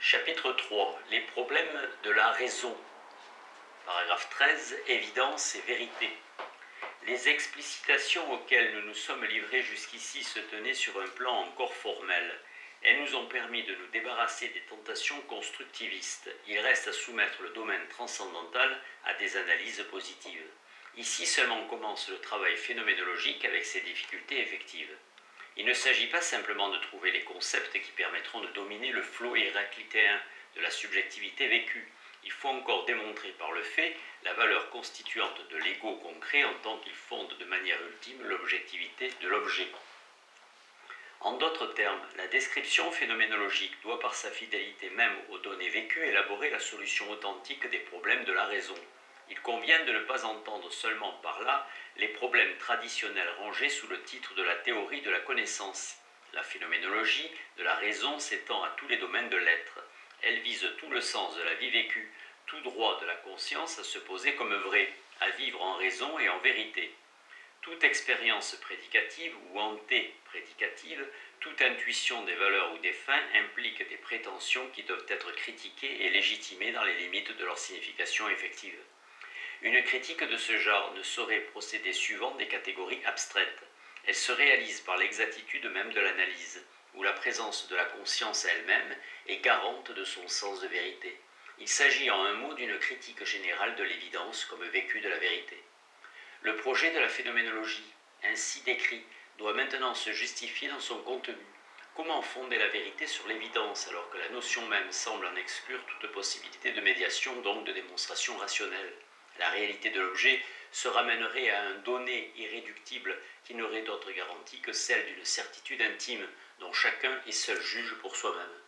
Chapitre 3. Les problèmes de la raison. Paragraphe 13. Évidence et vérité. Les explicitations auxquelles nous nous sommes livrés jusqu'ici se tenaient sur un plan encore formel. Elles nous ont permis de nous débarrasser des tentations constructivistes. Il reste à soumettre le domaine transcendantal à des analyses positives. Ici seulement commence le travail phénoménologique avec ses difficultés effectives. Il ne s'agit pas simplement de trouver les concepts qui permettront de dominer le flot héraclitéen de la subjectivité vécue. Il faut encore démontrer par le fait la valeur constituante de l'ego concret en tant qu'il fonde de manière ultime l'objectivité de l'objet. En d'autres termes, la description phénoménologique doit par sa fidélité même aux données vécues élaborer la solution authentique des problèmes de la raison. Il convient de ne pas entendre seulement par là les problèmes traditionnels rangés sous le titre de la théorie de la connaissance. La phénoménologie de la raison s'étend à tous les domaines de l'être. Elle vise tout le sens de la vie vécue, tout droit de la conscience à se poser comme vrai, à vivre en raison et en vérité. Toute expérience prédicative ou antéprédicative, toute intuition des valeurs ou des fins implique des prétentions qui doivent être critiquées et légitimées dans les limites de leur signification effective. Une critique de ce genre ne saurait procéder suivant des catégories abstraites. Elle se réalise par l'exactitude même de l'analyse, où la présence de la conscience elle-même est garante de son sens de vérité. Il s'agit en un mot d'une critique générale de l'évidence comme vécue de la vérité. Le projet de la phénoménologie, ainsi décrit, doit maintenant se justifier dans son contenu. Comment fonder la vérité sur l'évidence alors que la notion même semble en exclure toute possibilité de médiation, donc de démonstration rationnelle? La réalité de l'objet se ramènerait à un donné irréductible qui n'aurait d'autre garantie que celle d'une certitude intime dont chacun est seul juge pour soi-même.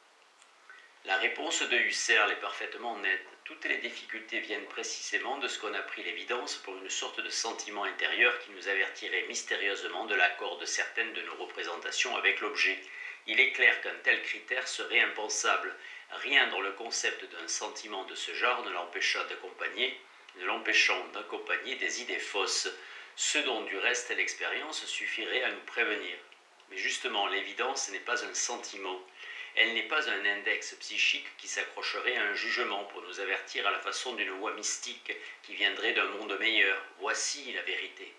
La réponse de Husserl est parfaitement nette. Toutes les difficultés viennent précisément de ce qu'on a pris l'évidence pour une sorte de sentiment intérieur qui nous avertirait mystérieusement de l'accord de certaines de nos représentations avec l'objet. Il est clair qu'un tel critère serait impensable. Rien dans le concept d'un sentiment de ce genre ne l'empêchant d'accompagner des idées fausses, ce dont du reste l'expérience suffirait à nous prévenir. Mais justement, l'évidence n'est pas un sentiment. Elle n'est pas un index psychique qui s'accrocherait à un jugement pour nous avertir à la façon d'une voix mystique qui viendrait d'un monde meilleur. Voici la vérité.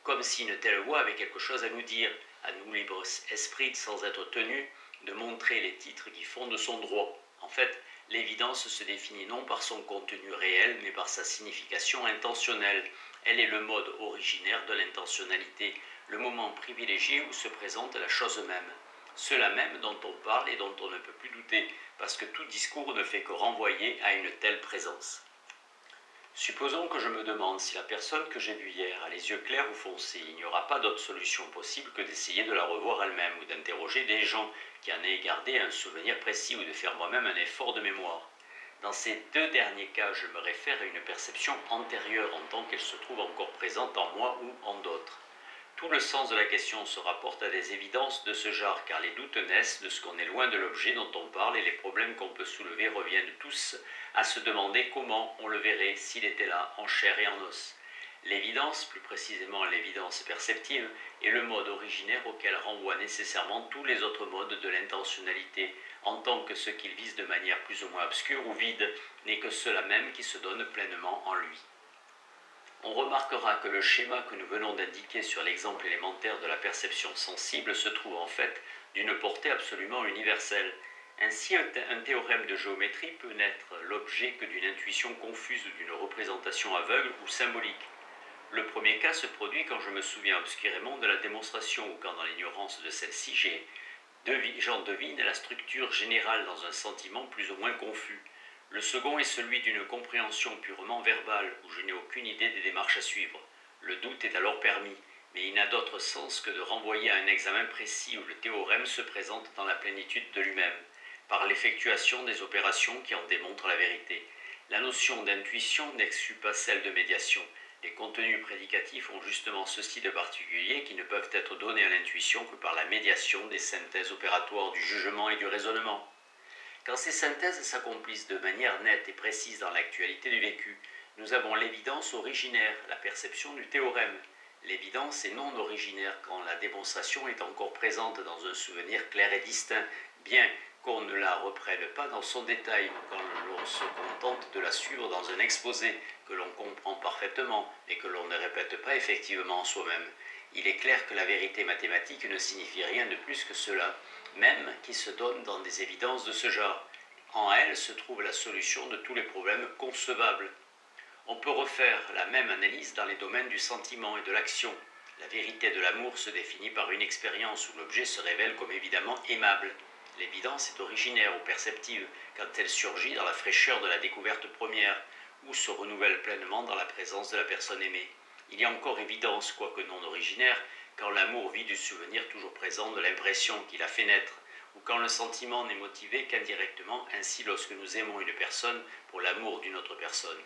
Comme si une telle voix avait quelque chose à nous dire, à nous libres esprits sans être tenus de montrer les titres qui fondent son droit. En fait, l'évidence se définit non par son contenu réel, mais par sa signification intentionnelle. Elle est le mode originaire de l'intentionnalité, le moment privilégié où se présente la chose même. Cela même dont on parle et dont on ne peut plus douter, parce que tout discours ne fait que renvoyer à une telle présence. Supposons que je me demande si la personne que j'ai vue hier a les yeux clairs ou foncés. Il n'y aura pas d'autre solution possible que d'essayer de la revoir elle-même ou d'interroger des gens qui en aient gardé un souvenir précis ou de faire moi-même un effort de mémoire. Dans ces deux derniers cas, je me réfère à une perception antérieure en tant qu'elle se trouve encore présente en moi ou en d'autres. Tout le sens de la question se rapporte à des évidences de ce genre, car les doutes naissent de ce qu'on est loin de l'objet dont on parle et les problèmes qu'on peut soulever reviennent tous à se demander comment on le verrait s'il était là, en chair et en os. L'évidence, plus précisément l'évidence perceptive, est le mode originaire auquel renvoient nécessairement tous les autres modes de l'intentionnalité, en tant que ce qu'il vise de manière plus ou moins obscure ou vide n'est que cela même qui se donne pleinement en lui. On remarquera que le schéma que nous venons d'indiquer sur l'exemple élémentaire de la perception sensible se trouve en fait d'une portée absolument universelle. Ainsi, un théorème de géométrie peut n'être l'objet que d'une intuition confuse ou d'une représentation aveugle ou symbolique. Le premier cas se produit quand je me souviens obscurément de la démonstration ou quand dans l'ignorance de celle-ci j'en devine la structure générale dans un sentiment plus ou moins confus. Le second est celui d'une compréhension purement verbale, où je n'ai aucune idée des démarches à suivre. Le doute est alors permis, mais il n'a d'autre sens que de renvoyer à un examen précis où le théorème se présente dans la plénitude de lui-même, par l'effectuation des opérations qui en démontrent la vérité. La notion d'intuition n'exclut pas celle de médiation. Les contenus prédicatifs ont justement ceci de particulier qui ne peuvent être donnés à l'intuition que par la médiation des synthèses opératoires du jugement et du raisonnement. Quand ces synthèses s'accomplissent de manière nette et précise dans l'actualité du vécu, nous avons l'évidence originaire, la perception du théorème. L'évidence est non originaire quand la démonstration est encore présente dans un souvenir clair et distinct, bien qu'on ne la reprenne pas dans son détail, ou quand l'on se contente de la suivre dans un exposé que l'on comprend parfaitement, mais que l'on ne répète pas effectivement en soi-même. Il est clair que la vérité mathématique ne signifie rien de plus que cela, même qui se donne dans des évidences de ce genre. En elle se trouve la solution de tous les problèmes concevables. On peut refaire la même analyse dans les domaines du sentiment et de l'action. La vérité de l'amour se définit par une expérience où l'objet se révèle comme évidemment aimable. L'évidence est originaire ou perceptive quand elle surgit dans la fraîcheur de la découverte première ou se renouvelle pleinement dans la présence de la personne aimée. Il y a encore évidence, quoique non originaire, quand l'amour vit du souvenir toujours présent de l'impression qu'il a fait naître, ou quand le sentiment n'est motivé qu'indirectement, ainsi lorsque nous aimons une personne pour l'amour d'une autre personne.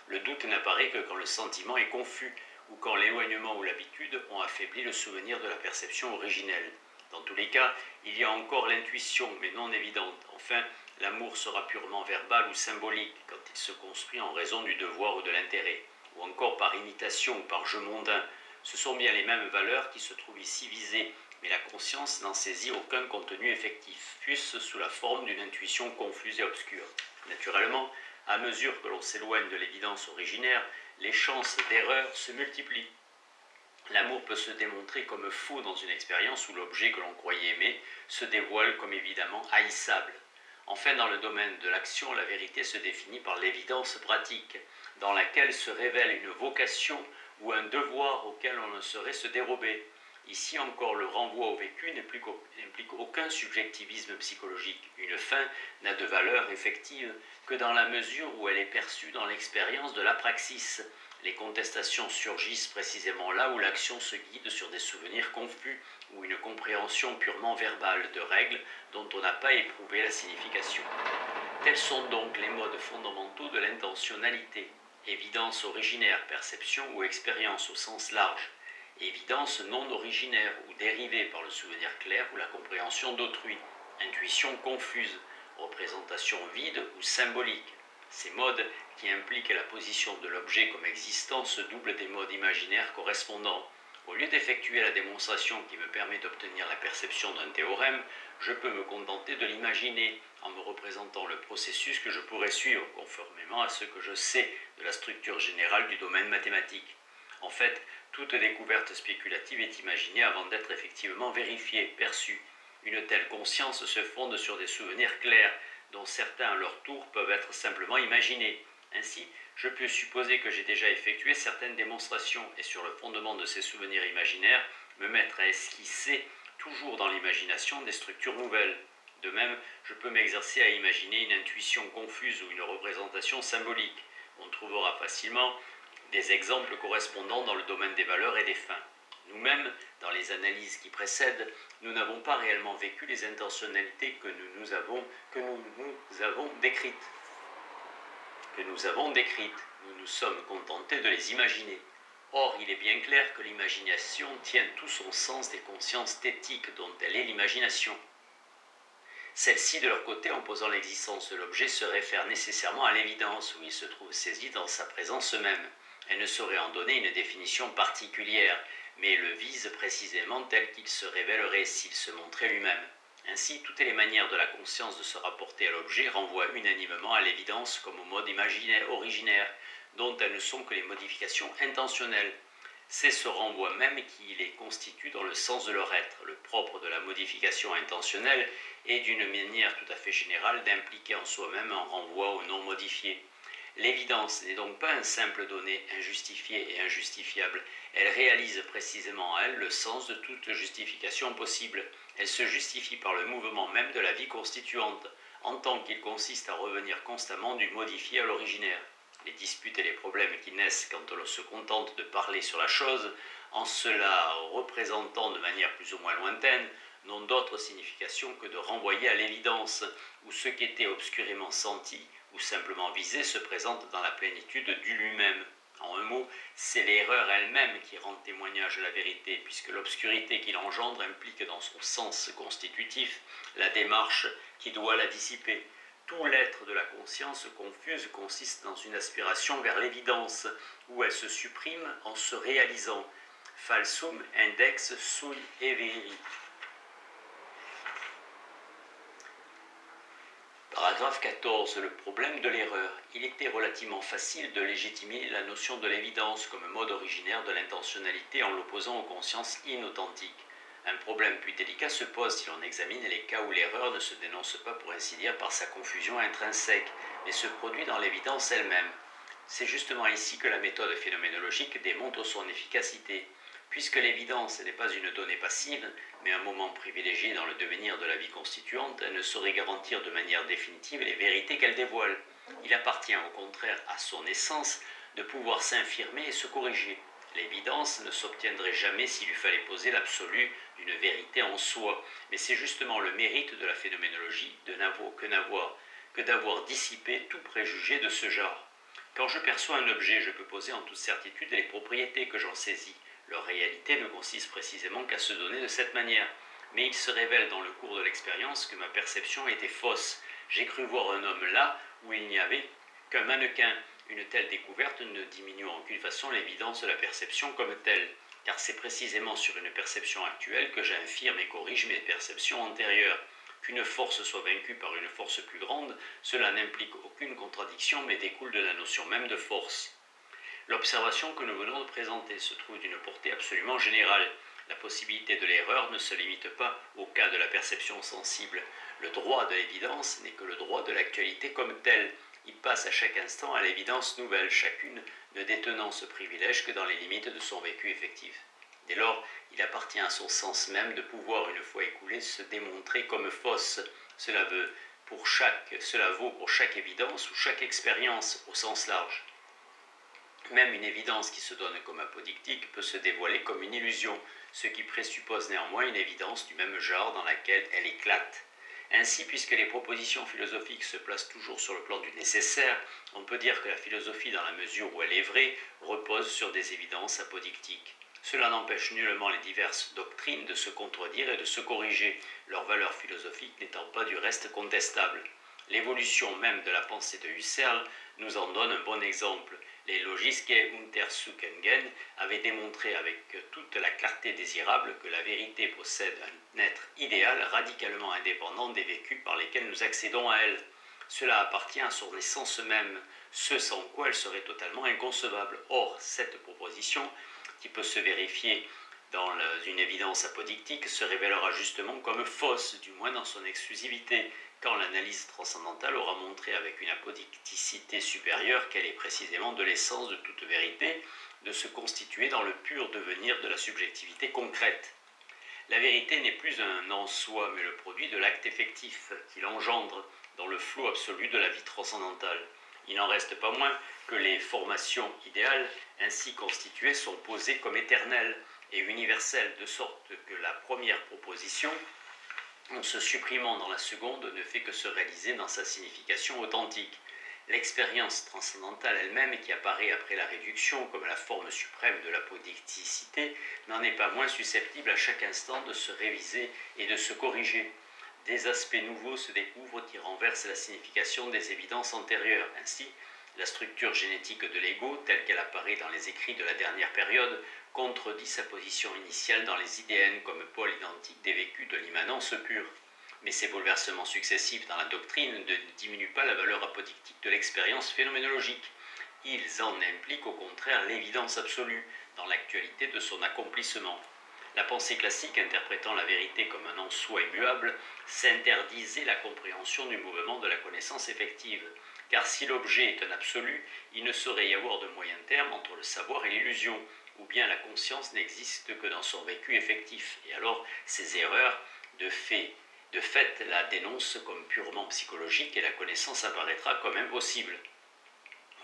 Le doute n'apparaît que quand le sentiment est confus, ou quand l'éloignement ou l'habitude ont affaibli le souvenir de la perception originelle. Dans tous les cas, il y a encore l'intuition, mais non évidente. Enfin, l'amour sera purement verbal ou symbolique quand il se construit en raison du devoir ou de l'intérêt, ou encore par imitation ou par jeu mondain. Ce sont bien les mêmes valeurs qui se trouvent ici visées, mais la conscience n'en saisit aucun contenu effectif, fût-ce sous la forme d'une intuition confuse et obscure. Naturellement, à mesure que l'on s'éloigne de l'évidence originaire, les chances d'erreur se multiplient. L'amour peut se démontrer comme faux dans une expérience où l'objet que l'on croyait aimer se dévoile comme évidemment haïssable. Enfin, dans le domaine de l'action, la vérité se définit par l'évidence pratique, dans laquelle se révèle une vocation ou un devoir auquel on ne saurait se dérober. Ici encore, le renvoi au vécu n'implique aucun subjectivisme psychologique. Une fin n'a de valeur effective que dans la mesure où elle est perçue dans l'expérience de l'apraxis. Les contestations surgissent précisément là où l'action se guide sur des souvenirs confus ou une compréhension purement verbale de règles dont on n'a pas éprouvé la signification. Tels sont donc les modes fondamentaux de l'intentionnalité. Évidence originaire, perception ou expérience au sens large. Évidence non originaire ou dérivée par le souvenir clair ou la compréhension d'autrui. Intuition confuse, représentation vide ou symbolique. Ces modes, qui impliquent la position de l'objet comme existant, se doublent des modes imaginaires correspondants. Au lieu d'effectuer la démonstration qui me permet d'obtenir la perception d'un théorème, je peux me contenter de l'imaginer en me représentant le processus que je pourrais suivre, conformément à ce que je sais de la structure générale du domaine mathématique. En fait, toute découverte spéculative est imaginée avant d'être effectivement vérifiée, perçue. Une telle conscience se fonde sur des souvenirs clairs, dont certains à leur tour peuvent être simplement imaginés. Ainsi, je peux supposer que j'ai déjà effectué certaines démonstrations et sur le fondement de ces souvenirs imaginaires, me mettre à esquisser, toujours dans l'imagination, des structures nouvelles. De même, je peux m'exercer à imaginer une intuition confuse ou une représentation symbolique. On trouvera facilement des exemples correspondants dans le domaine des valeurs et des fins. Nous-mêmes, dans les analyses qui précèdent, nous n'avons pas réellement vécu les intentionnalités que nous avons décrites. Nous nous sommes contentés de les imaginer. Or, il est bien clair que l'imagination tient tout son sens des consciences thétiques dont elle est l'imagination. Celles-ci, de leur côté, en posant l'existence de l'objet, se réfèrent nécessairement à l'évidence où il se trouve saisi dans sa présence même. Elle ne saurait en donner une définition particulière, mais le vise précisément tel qu'il se révélerait s'il se montrait lui-même. Ainsi, toutes les manières de la conscience de se rapporter à l'objet renvoient unanimement à l'évidence comme au mode imaginaire originaire, dont elles ne sont que les modifications intentionnelles. C'est ce renvoi même qui les constitue dans le sens de leur être. Le propre de la modification intentionnelle est d'une manière tout à fait générale d'impliquer en soi-même un renvoi au non modifié. L'évidence n'est donc pas une simple donnée injustifiée et injustifiable. Elle réalise précisément en elle le sens de toute justification possible. Elle se justifie par le mouvement même de la vie constituante, en tant qu'il consiste à revenir constamment du modifié à l'originaire. Les disputes et les problèmes qui naissent quand on se contente de parler sur la chose, en cela représentant de manière plus ou moins lointaine, n'ont d'autre signification que de renvoyer à l'évidence, où ce qui était obscurément senti ou simplement visé se présente dans la plénitude du lui-même. En un mot, c'est l'erreur elle-même qui rend témoignage de la vérité, puisque l'obscurité qu'il engendre implique dans son sens constitutif la démarche qui doit la dissiper. Tout l'être de la conscience confuse consiste dans une aspiration vers l'évidence, où elle se supprime en se réalisant. Falsum index sui everi. Paragraphe 14. Le problème de l'erreur. Il était relativement facile de légitimer la notion de l'évidence comme mode originaire de l'intentionnalité en l'opposant aux consciences inauthentiques. Un problème plus délicat se pose si l'on examine les cas où l'erreur ne se dénonce pas pour ainsi dire par sa confusion intrinsèque, mais se produit dans l'évidence elle-même. C'est justement ici que la méthode phénoménologique démontre son efficacité. Puisque l'évidence n'est pas une donnée passive, mais un moment privilégié dans le devenir de la vie constituante, elle ne saurait garantir de manière définitive les vérités qu'elle dévoile. Il appartient au contraire à son essence de pouvoir s'infirmer et se corriger. L'évidence ne s'obtiendrait jamais s'il lui fallait poser l'absolu d'une vérité en soi, mais c'est justement le mérite de la phénoménologie que d'avoir dissipé tout préjugé de ce genre. Quand je perçois un objet, je peux poser en toute certitude les propriétés que j'en saisis. Leur réalité ne consiste précisément qu'à se donner de cette manière. Mais il se révèle dans le cours de l'expérience que ma perception était fausse. J'ai cru voir un homme là où il n'y avait qu'un mannequin. Une telle découverte ne diminue en aucune façon l'évidence de la perception comme telle, car c'est précisément sur une perception actuelle que j'infirme et corrige mes perceptions antérieures. Qu'une force soit vaincue par une force plus grande, cela n'implique aucune contradiction mais découle de la notion même de force. L'observation que nous venons de présenter se trouve d'une portée absolument générale. La possibilité de l'erreur ne se limite pas au cas de la perception sensible. Le droit de l'évidence n'est que le droit de l'actualité comme tel. Il passe à chaque instant à l'évidence nouvelle, chacune ne détenant ce privilège que dans les limites de son vécu effectif. Dès lors, il appartient à son sens même de pouvoir, une fois écoulé, se démontrer comme fausse. Cela vaut pour chaque évidence ou chaque expérience au sens large. Même une évidence qui se donne comme apodictique peut se dévoiler comme une illusion, ce qui présuppose néanmoins une évidence du même genre dans laquelle elle éclate. Ainsi, puisque les propositions philosophiques se placent toujours sur le plan du nécessaire, on peut dire que la philosophie, dans la mesure où elle est vraie, repose sur des évidences apodictiques. Cela n'empêche nullement les diverses doctrines de se contredire et de se corriger, leur valeur philosophique n'étant pas du reste contestable. L'évolution même de la pensée de Husserl nous en donne un bon exemple. Les Logiske Untersuchungen avaient démontré avec toute la clarté désirable que la vérité possède un être idéal radicalement indépendant des vécus par lesquels nous accédons à elle. Cela appartient à son essence même, ce sans quoi elle serait totalement inconcevable. Or, cette proposition, qui peut se vérifier dans une évidence apodictique, se révélera justement comme fausse, du moins dans son exclusivité, quand l'analyse transcendantale aura montré avec une apodicticité supérieure qu'elle est précisément de l'essence de toute vérité, de se constituer dans le pur devenir de la subjectivité concrète. La vérité n'est plus un en soi, mais le produit de l'acte effectif qu'il engendre dans le flot absolu de la vie transcendantale. Il n'en reste pas moins que les formations idéales ainsi constituées sont posées comme éternelles et universelles, de sorte que la première proposition, en se supprimant dans la seconde, ne fait que se réaliser dans sa signification authentique. L'expérience transcendantale elle-même, qui apparaît après la réduction comme la forme suprême de l'apodicticité, n'en est pas moins susceptible à chaque instant de se réviser et de se corriger. Des aspects nouveaux se découvrent qui renversent la signification des évidences antérieures. Ainsi, la structure génétique de l'ego, telle qu'elle apparaît dans les écrits de la dernière période, contredit sa position initiale dans les idéennes comme pôle identique des vécus de l'immanence pure. Mais ces bouleversements successifs dans la doctrine ne diminuent pas la valeur apodictique de l'expérience phénoménologique. Ils en impliquent au contraire l'évidence absolue dans l'actualité de son accomplissement. La pensée classique, interprétant la vérité comme un en soi immuable, s'interdisait la compréhension du mouvement de la connaissance effective. Car si l'objet est un absolu, il ne saurait y avoir de moyen terme entre le savoir et l'illusion, ou bien la conscience n'existe que dans son vécu effectif, et alors ces erreurs, de fait, la dénoncent comme purement psychologique et la connaissance apparaîtra comme impossible.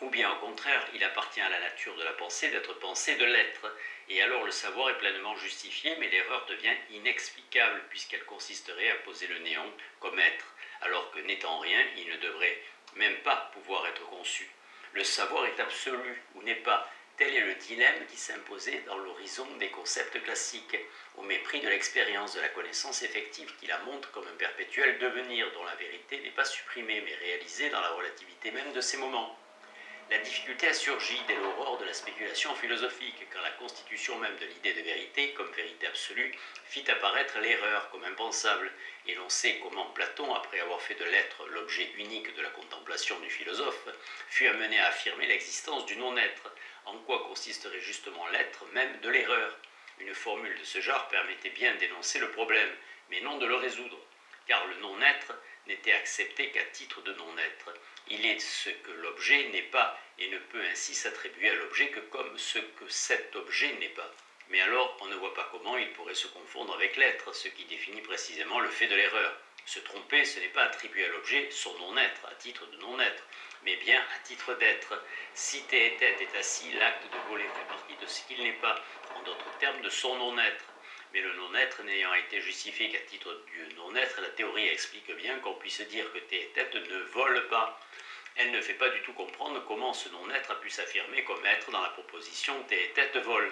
Ou bien au contraire, il appartient à la nature de la pensée d'être pensée de l'être, et alors le savoir est pleinement justifié, mais l'erreur devient inexplicable, puisqu'elle consisterait à poser le néant comme être, alors que n'étant rien, il ne devrait même pas pouvoir être conçu. Le savoir est absolu ou n'est pas. Tel est le dilemme qui s'imposait dans l'horizon des concepts classiques, au mépris de l'expérience de la connaissance effective qui la montre comme un perpétuel devenir dont la vérité n'est pas supprimée mais réalisée dans la relativité même de ces moments. La difficulté a surgi dès l'aurore de la spéculation philosophique, quand la constitution même de l'idée de vérité, comme vérité absolue, fit apparaître l'erreur comme impensable, et l'on sait comment Platon, après avoir fait de l'être l'objet unique de la contemplation du philosophe, fut amené à affirmer l'existence du non-être, en quoi consisterait justement l'être même de l'erreur. Une formule de ce genre permettait bien d'énoncer le problème, mais non de le résoudre, car le non-être n'était accepté qu'à titre de non-être. Il est ce que l'objet n'est pas et ne peut ainsi s'attribuer à l'objet que comme ce que cet objet n'est pas. Mais alors, on ne voit pas comment il pourrait se confondre avec l'être, ce qui définit précisément le fait de l'erreur. Se tromper, ce n'est pas attribuer à l'objet son non-être, à titre de non-être, mais bien à titre d'être. Si tête est assis, l'acte de voler fait partie de ce qu'il n'est pas, en d'autres termes, de son non-être. Mais le non-être n'ayant été justifié qu'à titre du non-être, la théorie explique bien qu'on puisse dire que tête ne vole pas. Elle ne fait pas du tout comprendre comment ce non-être a pu s'affirmer comme être dans la proposition tête vole.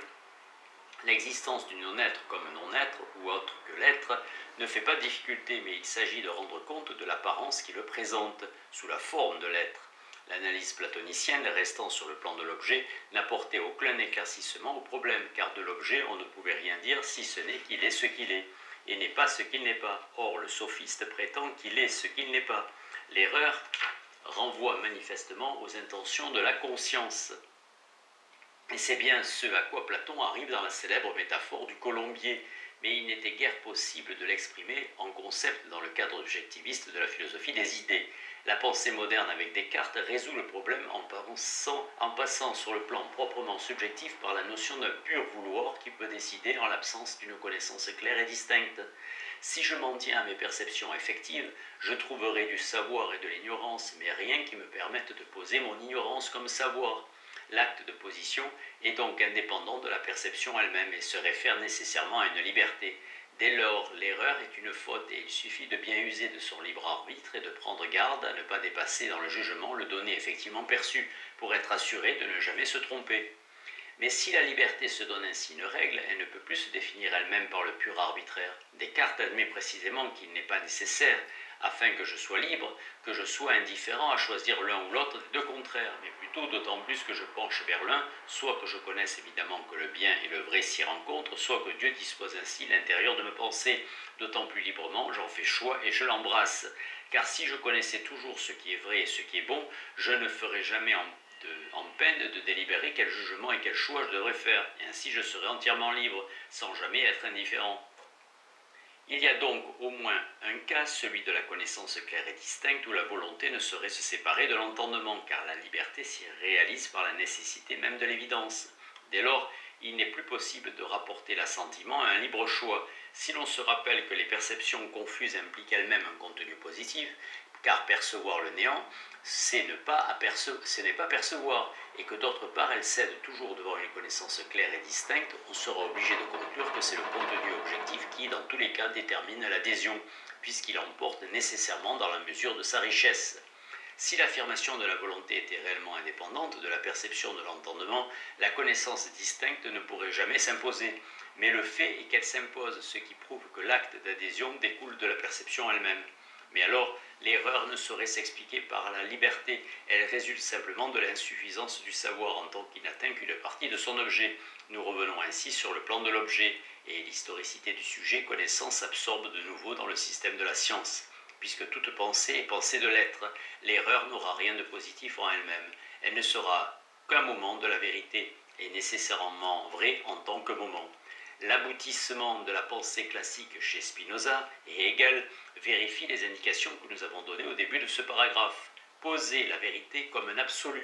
L'existence du non-être comme non-être, ou autre que l'être, ne fait pas de difficulté, mais il s'agit de rendre compte de l'apparence qui le présente, sous la forme de l'être. L'analyse platonicienne, restant sur le plan de l'objet, n'apportait aucun éclaircissement au problème, car de l'objet on ne pouvait rien dire si ce n'est qu'il est ce qu'il est, et n'est pas ce qu'il n'est pas. Or, le sophiste prétend qu'il est ce qu'il n'est pas. L'erreur renvoie manifestement aux intentions de la conscience. Et c'est bien ce à quoi Platon arrive dans la célèbre métaphore du colombier, mais il n'était guère possible de l'exprimer en concept dans le cadre objectiviste de la philosophie des idées. La pensée moderne avec Descartes résout le problème en passant sur le plan proprement subjectif par la notion d'un pur vouloir qui peut décider en l'absence d'une connaissance claire et distincte. Si je m'en tiens à mes perceptions effectives, je trouverai du savoir et de l'ignorance, mais rien qui me permette de poser mon ignorance comme savoir. L'acte de position est donc indépendant de la perception elle-même et se réfère nécessairement à une liberté. Dès lors, l'erreur est une faute et il suffit de bien user de son libre arbitre et de prendre garde à ne pas dépasser dans le jugement le donné effectivement perçu pour être assuré de ne jamais se tromper. Mais si la liberté se donne ainsi une règle, elle ne peut plus se définir elle-même par le pur arbitraire. Descartes admet précisément qu'il n'est pas nécessaire, afin que je sois libre, que je sois indifférent à choisir l'un ou l'autre des deux contraires, mais plutôt d'autant plus que je penche vers l'un, soit que je connaisse évidemment que le bien et le vrai s'y rencontrent, soit que Dieu dispose ainsi l'intérieur de mes pensées. D'autant plus librement, j'en fais choix et je l'embrasse. Car si je connaissais toujours ce qui est vrai et ce qui est bon, je ne ferais jamais en peine de délibérer quel jugement et quel choix je devrais faire, et ainsi je serais entièrement libre, sans jamais être indifférent. Il y a donc au moins un cas, celui de la connaissance claire et distincte, où la volonté ne saurait se séparer de l'entendement, car la liberté s'y réalise par la nécessité même de l'évidence. Dès lors, il n'est plus possible de rapporter l'assentiment à un libre choix, si l'on se rappelle que les perceptions confuses impliquent elles-mêmes un contenu positif, car percevoir le néant, ce n'est pas percevoir, et que d'autre part elles cèdent toujours devant une connaissance claire et distincte, on sera obligé de conclure que c'est le contenu objectif qui, dans tous les cas, détermine l'adhésion, puisqu'il emporte nécessairement dans la mesure de sa richesse. Si l'affirmation de la volonté était réellement indépendante de la perception de l'entendement, la connaissance distincte ne pourrait jamais s'imposer. Mais le fait est qu'elle s'impose, ce qui prouve que l'acte d'adhésion découle de la perception elle-même. Mais alors, l'erreur ne saurait s'expliquer par la liberté, elle résulte simplement de l'insuffisance du savoir en tant qu'il n'atteint qu'une partie de son objet. Nous revenons ainsi sur le plan de l'objet, et l'historicité du sujet connaissant s'absorbe de nouveau dans le système de la science. Puisque toute pensée est pensée de l'être, l'erreur n'aura rien de positif en elle-même. Elle ne sera qu'un moment de la vérité, et nécessairement vraie en tant que moment. L'aboutissement de la pensée classique chez Spinoza et Hegel vérifie les indications que nous avons données au début de ce paragraphe. Poser la vérité comme un absolu,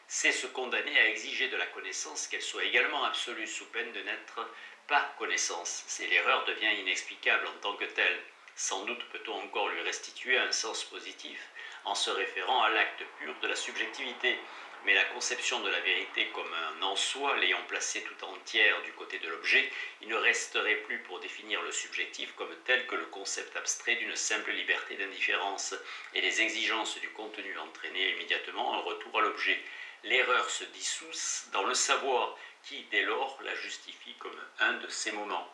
c'est se condamner à exiger de la connaissance qu'elle soit également absolue sous peine de n'être pas connaissance. C'est l'erreur devient inexplicable en tant que telle. Sans doute peut-on encore lui restituer un sens positif en se référant à l'acte pur de la subjectivité, mais la conception de la vérité comme un en soi l'ayant placée tout entière du côté de l'objet, il ne resterait plus pour définir le subjectif comme tel que le concept abstrait d'une simple liberté d'indifférence, et les exigences du contenu entraînaient immédiatement un retour à l'objet. L'erreur se dissout dans le savoir, qui dès lors la justifie comme un de ces moments.